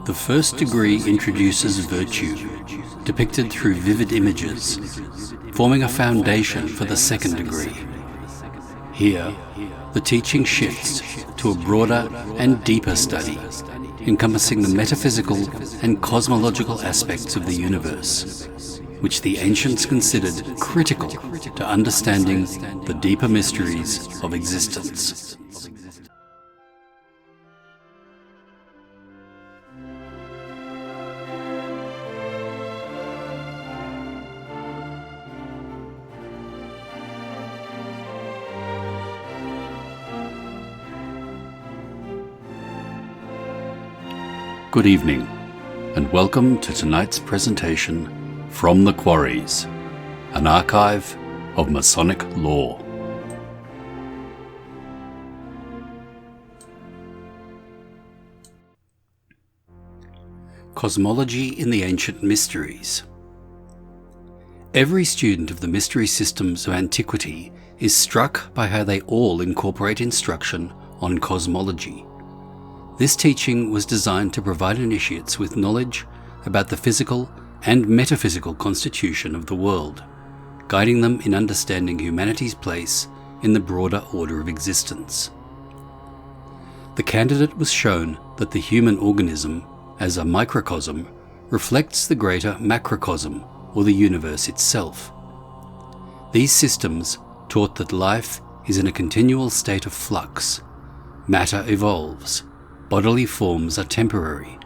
The first degree introduces virtue, depicted through vivid images, forming a foundation for the second degree. Here, the teaching shifts to a broader and deeper study, encompassing the metaphysical and cosmological aspects of the universe, which the ancients considered critical to understanding the deeper mysteries of existence. Good evening, and welcome to tonight's presentation From the Quarries, an archive of Masonic lore. Cosmology in the Ancient Mysteries. Every student of the mystery systems of antiquity is struck by how they all incorporate instruction on cosmology. This teaching was designed to provide initiates with knowledge about the physical and metaphysical constitution of the world, guiding them in understanding humanity's place in the broader order of existence. The candidate was shown that the human organism, as a microcosm, reflects the greater macrocosm, or the universe itself. These systems taught that life is in a continual state of flux. Matter evolves. Bodily forms are temporary,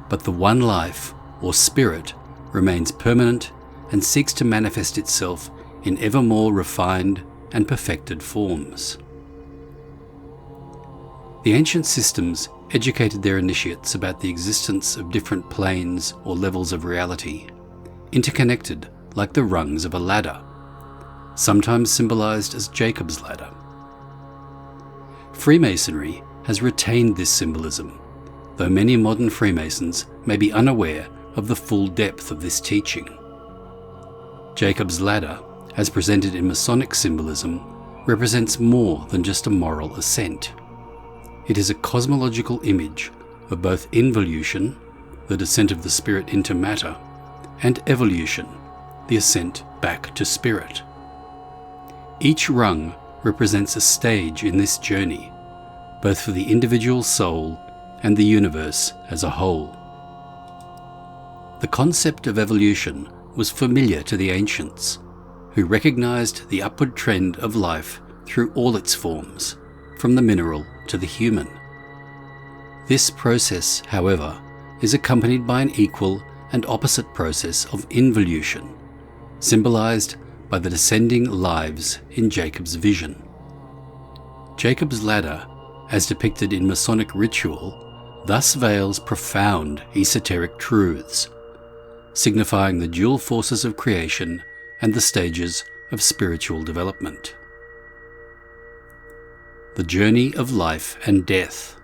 but the one life, or spirit, remains permanent and seeks to manifest itself in ever more refined and perfected forms. The ancient systems educated their initiates about the existence of different planes or levels of reality, interconnected like the rungs of a ladder, sometimes symbolized as Jacob's ladder. Freemasonry has retained this symbolism, though many modern Freemasons may be unaware of the full depth of this teaching. Jacob's ladder, as presented in Masonic symbolism, represents more than just a moral ascent. It is a cosmological image of both involution, the descent of the spirit into matter, and evolution, the ascent back to spirit. Each rung represents a stage in this journey, both for the individual soul and the universe as a whole. The concept of evolution was familiar to the ancients, who recognized the upward trend of life through all its forms, from the mineral to the human. This process, however, is accompanied by an equal and opposite process of involution, symbolized by the descending lives in Jacob's vision. Jacob's ladder, as depicted in Masonic ritual, thus veils profound esoteric truths, signifying the dual forces of creation and the stages of spiritual development. The journey of life and death.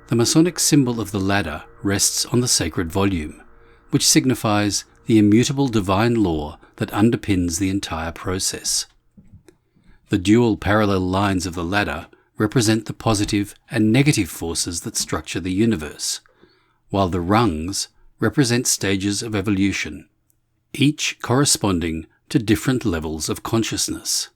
The Masonic symbol of the ladder rests on the sacred volume, which signifies the immutable divine law that underpins the entire process. The dual parallel lines of the ladder represent the positive and negative forces that structure the universe, while the rungs represent stages of evolution, each corresponding to different levels of consciousness.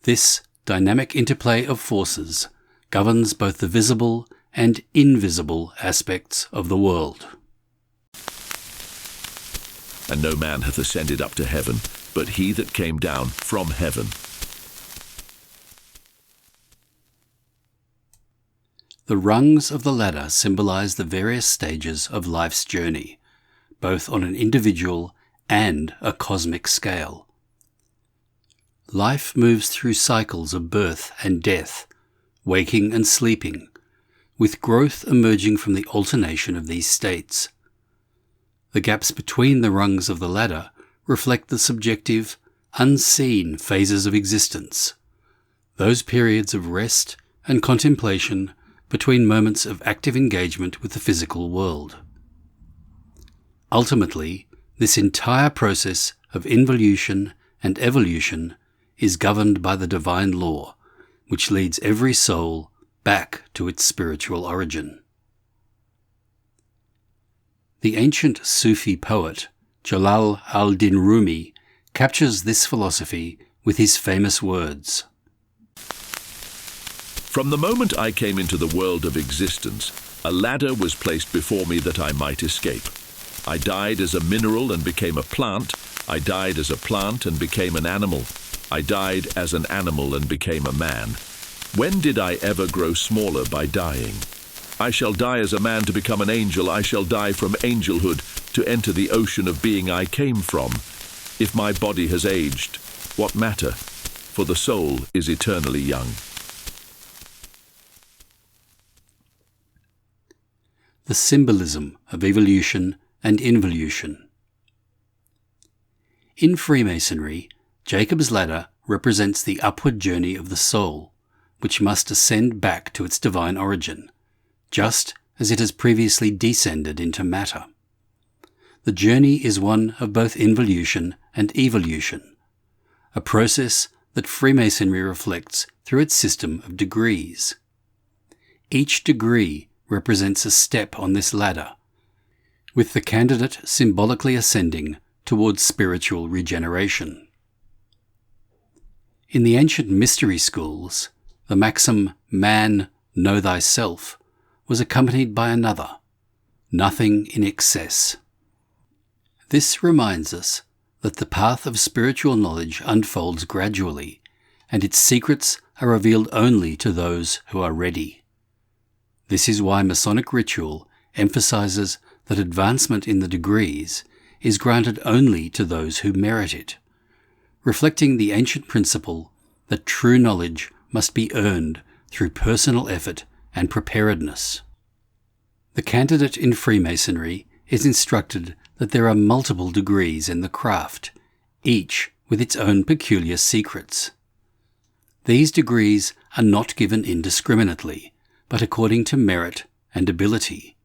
This dynamic interplay of forces governs both the visible and invisible aspects of the world. And no man hath ascended up to heaven, but he that came down from heaven. The rungs of the ladder symbolize the various stages of life's journey, both on an individual and a cosmic scale. Life moves through cycles of birth and death, waking and sleeping, with growth emerging from the alternation of these states. The gaps between the rungs of the ladder reflect the subjective, unseen phases of existence, those periods of rest and contemplation between moments of active engagement with the physical world. Ultimately, this entire process of involution and evolution is governed by the divine law, which leads every soul back to its spiritual origin. The ancient Sufi poet Jalal al-Din Rumi captures this philosophy with his famous words. From the moment I came into the world of existence, a ladder was placed before me that I might escape. I died as a mineral and became a plant. I died as a plant and became an animal. I died as an animal and became a man. When did I ever grow smaller by dying? I shall die as a man to become an angel. I shall die from angelhood to enter the ocean of being I came from. If my body has aged, what matter? For the soul is eternally young. The symbolism of evolution and involution. In Freemasonry, Jacob's ladder represents the upward journey of the soul, which must ascend back to its divine origin, just as it has previously descended into matter. The journey is one of both involution and evolution, a process that Freemasonry reflects through its system of degrees. Each degree represents a step on this ladder, with the candidate symbolically ascending towards spiritual regeneration. In the ancient mystery schools, the maxim, "Man, know thyself," was accompanied by another, "Nothing in excess." This reminds us that the path of spiritual knowledge unfolds gradually, and its secrets are revealed only to those who are ready. This is why Masonic ritual emphasizes that advancement in the degrees is granted only to those who merit it, reflecting the ancient principle that true knowledge must be earned through personal effort and preparedness. The candidate in Freemasonry is instructed that there are multiple degrees in the craft, each with its own peculiar secrets. These degrees are not given indiscriminately, but according to merit and ability.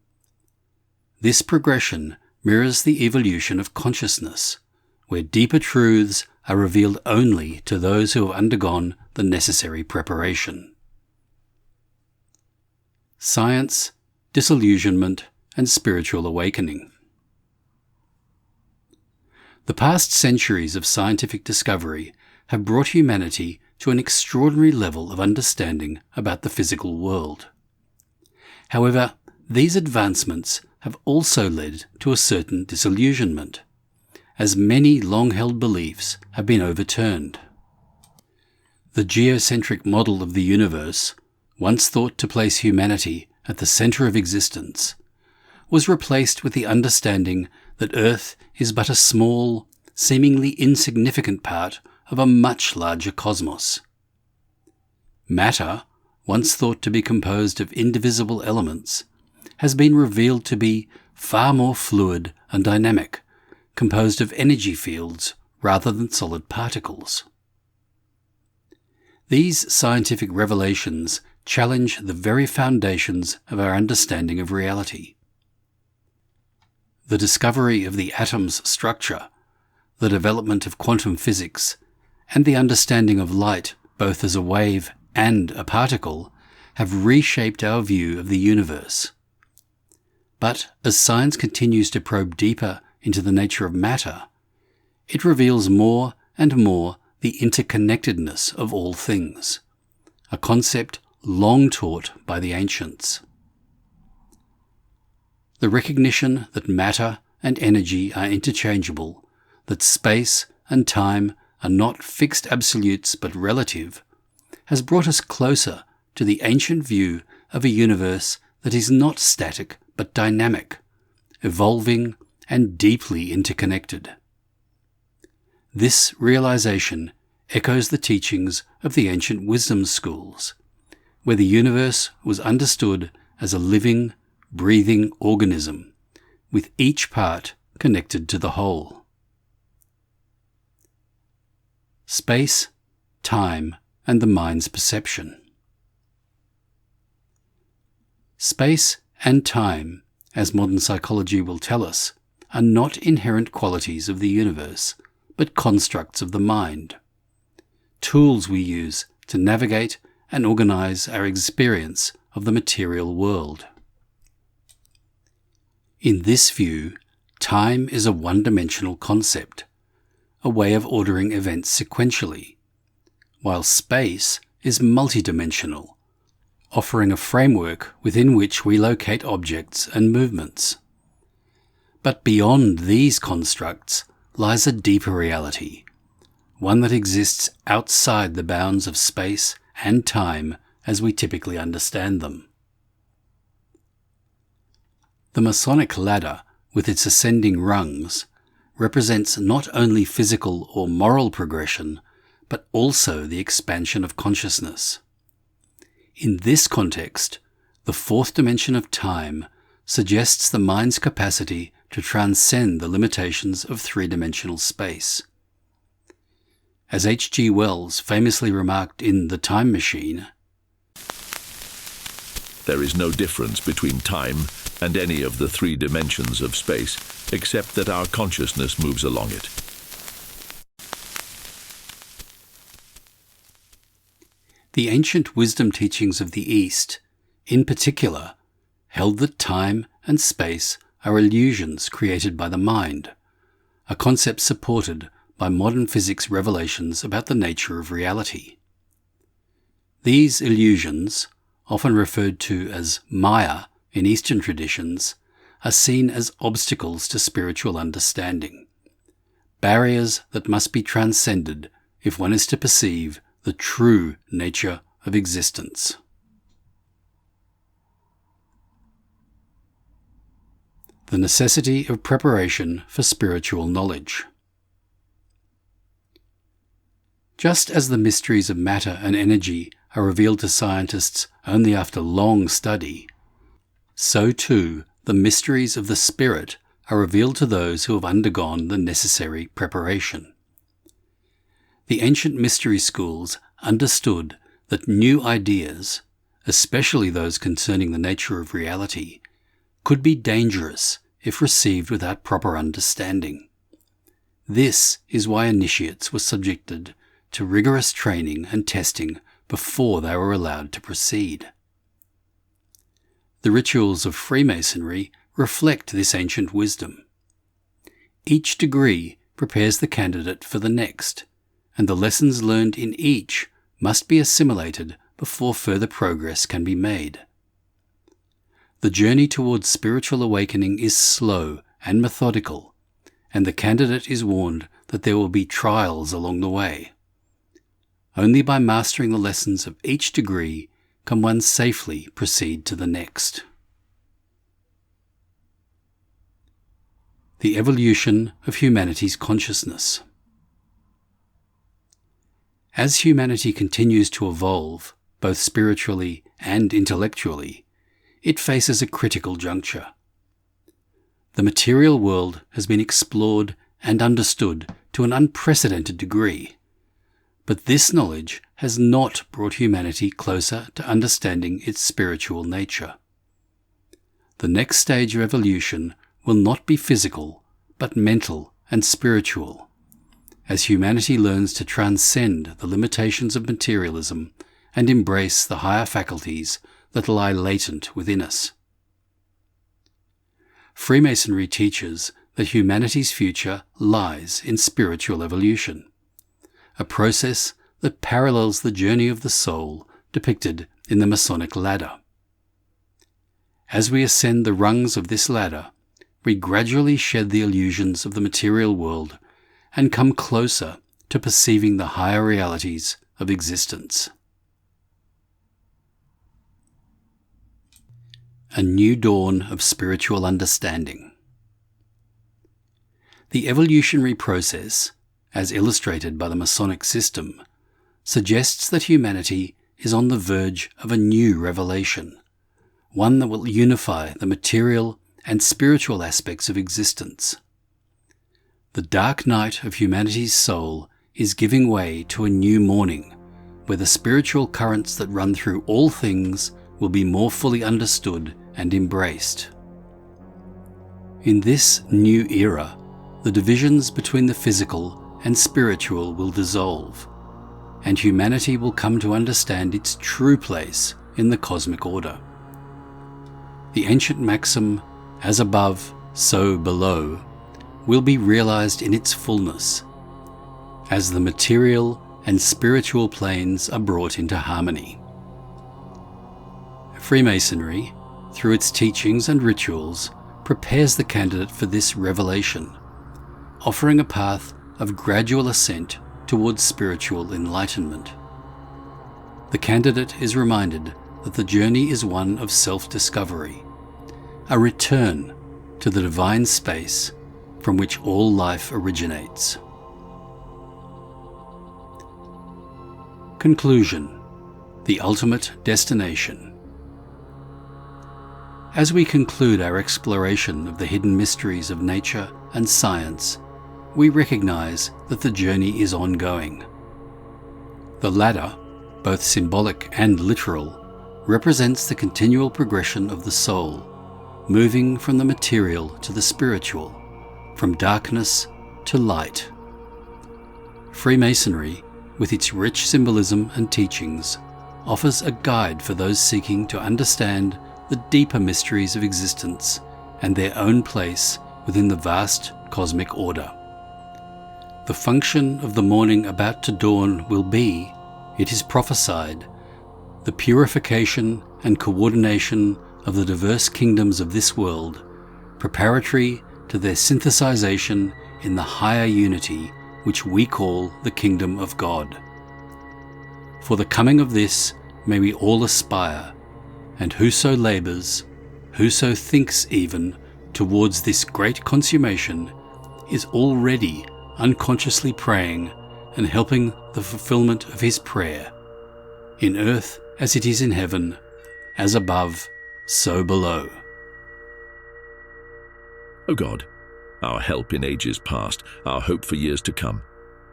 This progression mirrors the evolution of consciousness, where deeper truths are revealed only to those who have undergone the necessary preparation. Science, disillusionment, and spiritual awakening. The past centuries of scientific discovery have brought humanity to an extraordinary level of understanding about the physical world. However, these advancements have also led to a certain disillusionment, as many long-held beliefs have been overturned. The geocentric model of the universe, once thought to place humanity at the center of existence, was replaced with the understanding that Earth is but a small, seemingly insignificant part of a much larger cosmos. Matter, once thought to be composed of indivisible elements, has been revealed to be far more fluid and dynamic, composed of energy fields rather than solid particles. These scientific revelations challenge the very foundations of our understanding of reality. The discovery of the atom's structure, the development of quantum physics, and the understanding of light both as a wave and a particle have reshaped our view of the universe. But as science continues to probe deeper into the nature of matter, it reveals more and more the interconnectedness of all things, a concept long taught by the ancients. The recognition that matter and energy are interchangeable, that space and time are not fixed absolutes but relative, has brought us closer to the ancient view of a universe that is not static but dynamic, evolving and deeply interconnected. This realization echoes the teachings of the ancient wisdom schools, where the universe was understood as a living, breathing organism, with each part connected to the whole. Space, time, and the mind's perception. Space and time, as modern psychology will tell us, are not inherent qualities of the universe, but constructs of the mind, tools we use to navigate and organize our experience of the material world. In this view, time is a one-dimensional concept, a way of ordering events sequentially, while space is multidimensional, offering a framework within which we locate objects and movements. But beyond these constructs lies a deeper reality, one that exists outside the bounds of space and time as we typically understand them. The Masonic ladder, with its ascending rungs, represents not only physical or moral progression, but also the expansion of consciousness. In this context, the fourth dimension of time suggests the mind's capacity to transcend the limitations of three-dimensional space. As H.G. Wells famously remarked in The Time Machine, "There is no difference between time and any of the three dimensions of space, except that our consciousness moves along it." The ancient wisdom teachings of the East, in particular, held that time and space are illusions created by the mind, a concept supported by modern physics revelations about the nature of reality. These illusions, often referred to as Maya in Eastern traditions, are seen as obstacles to spiritual understanding, barriers that must be transcended if one is to perceive the true nature of existence. The necessity of preparation for spiritual knowledge. Just as the mysteries of matter and energy are revealed to scientists only after long study, so too the mysteries of the spirit are revealed to those who have undergone the necessary preparation. The ancient mystery schools understood that new ideas, especially those concerning the nature of reality, could be dangerous if received without proper understanding. This is why initiates were subjected to rigorous training and testing before they were allowed to proceed. The rituals of Freemasonry reflect this ancient wisdom. Each degree prepares the candidate for the next, and the lessons learned in each must be assimilated before further progress can be made. The journey towards spiritual awakening is slow and methodical, and the candidate is warned that there will be trials along the way. Only by mastering the lessons of each degree can one safely proceed to the next. The evolution of humanity's consciousness. As humanity continues to evolve, both spiritually and intellectually, it faces a critical juncture. The material world has been explored and understood to an unprecedented degree, but this knowledge has not brought humanity closer to understanding its spiritual nature. The next stage of evolution will not be physical, but mental and spiritual, as humanity learns to transcend the limitations of materialism and embrace the higher faculties that lie latent within us. Freemasonry teaches that humanity's future lies in spiritual evolution, a process that parallels the journey of the soul depicted in the Masonic ladder. As we ascend the rungs of this ladder, we gradually shed the illusions of the material world and come closer to perceiving the higher realities of existence. A new dawn of spiritual understanding. The evolutionary process, as illustrated by the Masonic system, suggests that humanity is on the verge of a new revelation, one that will unify the material and spiritual aspects of existence. The dark night of humanity's soul is giving way to a new morning, where the spiritual currents that run through all things will be more fully understood and embraced. In this new era, the divisions between the physical and spiritual will dissolve, and humanity will come to understand its true place in the cosmic order. The ancient maxim, as above, so below, will be realized in its fullness, as the material and spiritual planes are brought into harmony. Freemasonry, through its teachings and rituals, prepares the candidate for this revelation, offering a path of gradual ascent towards spiritual enlightenment. The candidate is reminded that the journey is one of self-discovery, a return to the divine space from which all life originates. Conclusion: the ultimate destination. As we conclude our exploration of the hidden mysteries of nature and science, we recognize that the journey is ongoing. The ladder, both symbolic and literal, represents the continual progression of the soul, moving from the material to the spiritual, from darkness to light. Freemasonry, with its rich symbolism and teachings, offers a guide for those seeking to understand the deeper mysteries of existence and their own place within the vast cosmic order. The function of the morning about to dawn will be, it is prophesied, the purification and coordination of the diverse kingdoms of this world, preparatory to their synthesization in the higher unity which we call the kingdom of God. For the coming of this may we all aspire, and whoso labours, whoso thinks even, towards this great consummation, is already unconsciously praying and helping the fulfilment of his prayer, in earth as it is in heaven, as above, so below. O God, our help in ages past, our hope for years to come,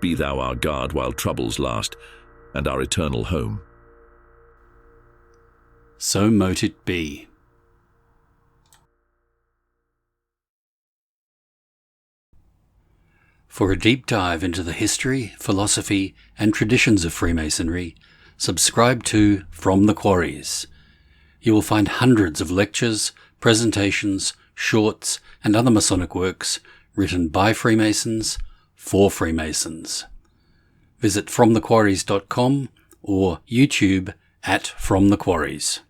be thou our guard while troubles last, and our eternal home. So mote it be. For a deep dive into the history, philosophy, and traditions of Freemasonry, subscribe to From the Quarries. You will find hundreds of lectures, presentations, shorts, and other Masonic works written by Freemasons for Freemasons. Visit FromTheQuarries.com or YouTube at From the Quarries.